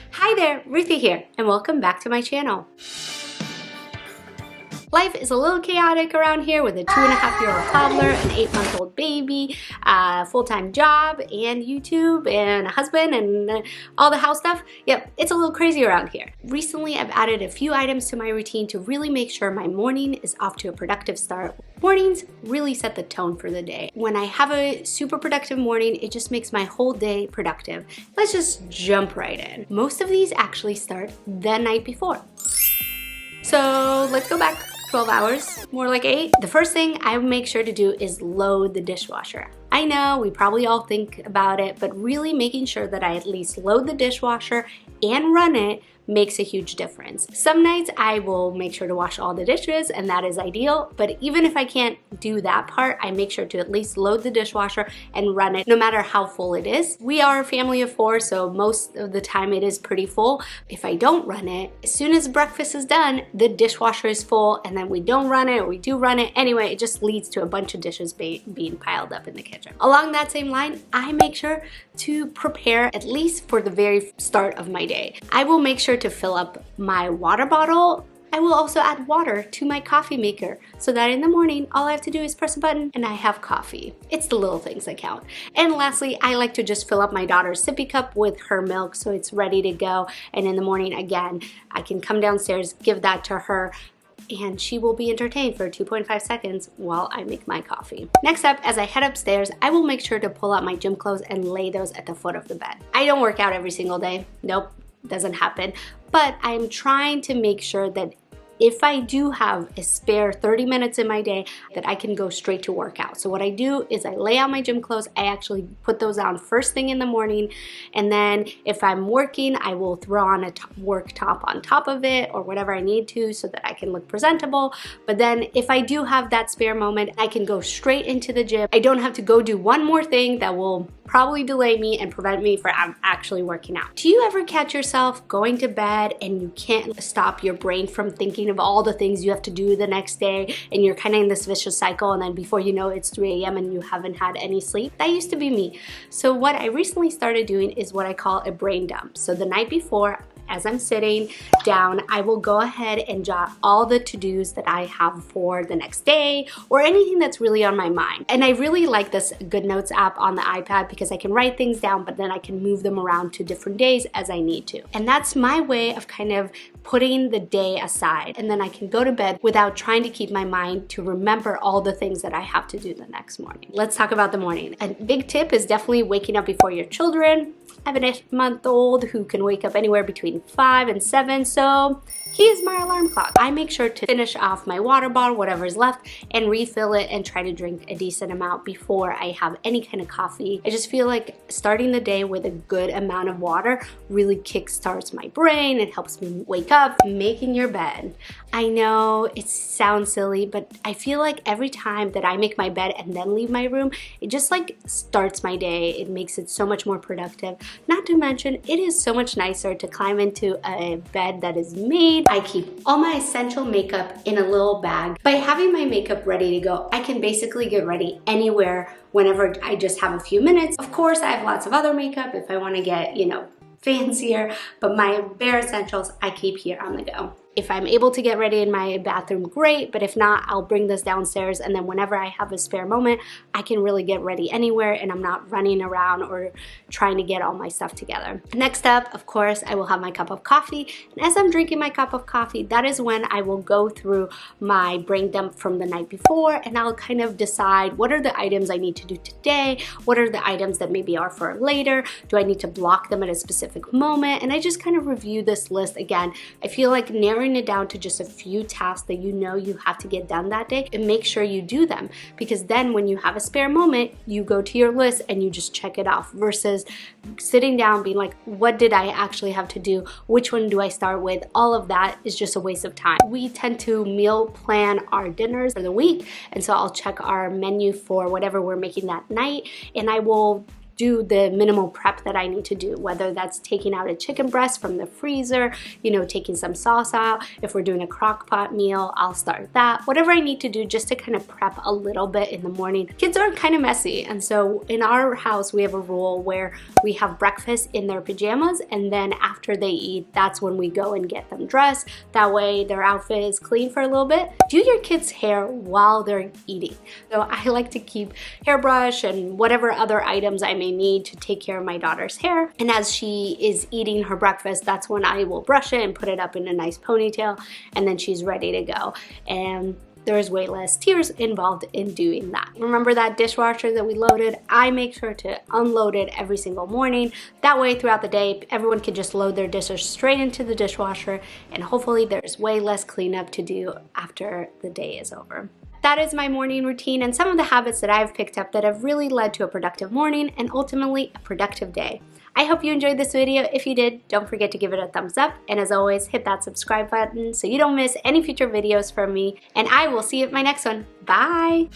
Hi there, Ruthie here, and welcome back to my channel. Life is a little chaotic around here with a 2.5-year-old toddler, an 8-month-old baby, a full-time job, and YouTube, and a husband, and all the house stuff. Yep, it's a little crazy around here. Recently, I've added a few items to my routine to really make sure my morning is off to a productive start. Mornings really set the tone for the day. When I have a super productive morning, it just makes my whole day productive. Let's just jump right in. Most of these actually start the night before. So let's go back 12 hours, more like 8. The first thing I make sure to do is load the dishwasher. I know we probably all think about it, but really making sure that I at least load the dishwasher and run it makes a huge difference. Some nights I will make sure to wash all the dishes, and that is ideal, but even if I can't do that part, I make sure to at least load the dishwasher and run it no matter how full it is. We are a family of 4, so most of the time it is pretty full. If I don't run it, as soon as breakfast is done, the dishwasher is full, and then we don't run it or we do run it. Anyway, it just leads to a bunch of dishes being piled up in the kitchen. Along that same line, I make sure to prepare at least for the very start of my day. I will make sure to fill up my water bottle. I will also add water to my coffee maker so that in the morning, all I have to do is press a button and I have coffee. It's the little things that count. And lastly, I like to just fill up my daughter's sippy cup with her milk so it's ready to go. And in the morning, again, I can come downstairs, give that to her, and she will be entertained for 2.5 seconds while I make my coffee. Next up, as I head upstairs, I will make sure to pull out my gym clothes and lay those at the foot of the bed. I don't work out every single day. Nope, doesn't happen. But I'm trying to make sure that if I do have a spare 30 minutes in my day, that I can go straight to workout. So what I do is I lay out my gym clothes. I actually put those on first thing in the morning. And then if I'm working, I will throw on a work top on top of it or whatever I need to so that I can look presentable. But then if I do have that spare moment, I can go straight into the gym. I don't have to go do one more thing that will probably delay me and prevent me from actually working out. Do you ever catch yourself going to bed and you can't stop your brain from thinking of all the things you have to do the next day, and you're kind of in this vicious cycle, and then before you know it's 3 a.m. and you haven't had any sleep? That used to be me. So what I recently started doing is what I call a brain dump. So the night before, as I'm sitting down, I will go ahead and jot all the to-dos that I have for the next day or anything that's really on my mind. And I really like this Good Notes app on the iPad because I can write things down, but then I can move them around to different days as I need to. And that's my way of kind of putting the day aside. And then I can go to bed without trying to keep my mind to remember all the things that I have to do the next morning. Let's talk about the morning. A big tip is definitely waking up before your children. I have an 8-month-old who can wake up anywhere between 5 and 7, so he is my alarm clock. I make sure to finish off my water bottle, whatever is left, and refill it and try to drink a decent amount before I have any kind of coffee. I just feel like starting the day with a good amount of water really kickstarts my brain. It helps me wake up. Making your bed. I know it sounds silly, but I feel like every time that I make my bed and then leave my room, it just like starts my day. It makes it so much more productive. Not to mention, it is so much nicer to climb into a bed that is made. I keep all my essential makeup in a little bag. By having my makeup ready to go, I can basically get ready anywhere whenever I just have a few minutes. Of course, I have lots of other makeup if I want to get, fancier, but my bare essentials I keep here on the go. If I'm able to get ready in my bathroom, great, but if not, I'll bring this downstairs, and then whenever I have a spare moment, I can really get ready anywhere and I'm not running around or trying to get all my stuff together. Next up, of course, I will have my cup of coffee, and as I'm drinking my cup of coffee, that is when I will go through my brain dump from the night before, and I'll kind of decide what are the items I need to do today, what are the items that maybe are for later, do I need to block them at a specific moment, and I just kind of review this list again. I feel like narrowing it down to just a few tasks that you know you have to get done that day, and make sure you do them, because then when you have a spare moment, you go to your list and you just check it off, versus sitting down being like, what did I actually have to do? Which one do I start with? All of that is just a waste of time. We tend to meal plan our dinners for the week, and so I'll check our menu for whatever we're making that night, and I will do the minimal prep that I need to do, whether that's taking out a chicken breast from the freezer, you know, taking some sauce out. If we're doing a crock pot meal, I'll start that. Whatever I need to do just to kind of prep a little bit in the morning. Kids are kind of messy, and so in our house we have a rule where we have breakfast in their pajamas, and then after they eat, that's when we go and get them dressed. That way their outfit is clean for a little bit. Do your kids' hair while they're eating. So I like to keep hairbrush and whatever other items I may need to take care of my daughter's hair. And as she is eating her breakfast, that's when I will brush it and put it up in a nice ponytail, and then she's ready to go. And there's way less tears involved in doing that. Remember that dishwasher that we loaded? I make sure to unload it every single morning. That way throughout the day, everyone can just load their dishes straight into the dishwasher, and hopefully there's way less cleanup to do after the day is over. That is my morning routine and some of the habits that I've picked up that have really led to a productive morning and ultimately a productive day. I hope you enjoyed this video. If you did, don't forget to give it a thumbs up. And as always, hit that subscribe button so you don't miss any future videos from me. And I will see you at my next one. Bye!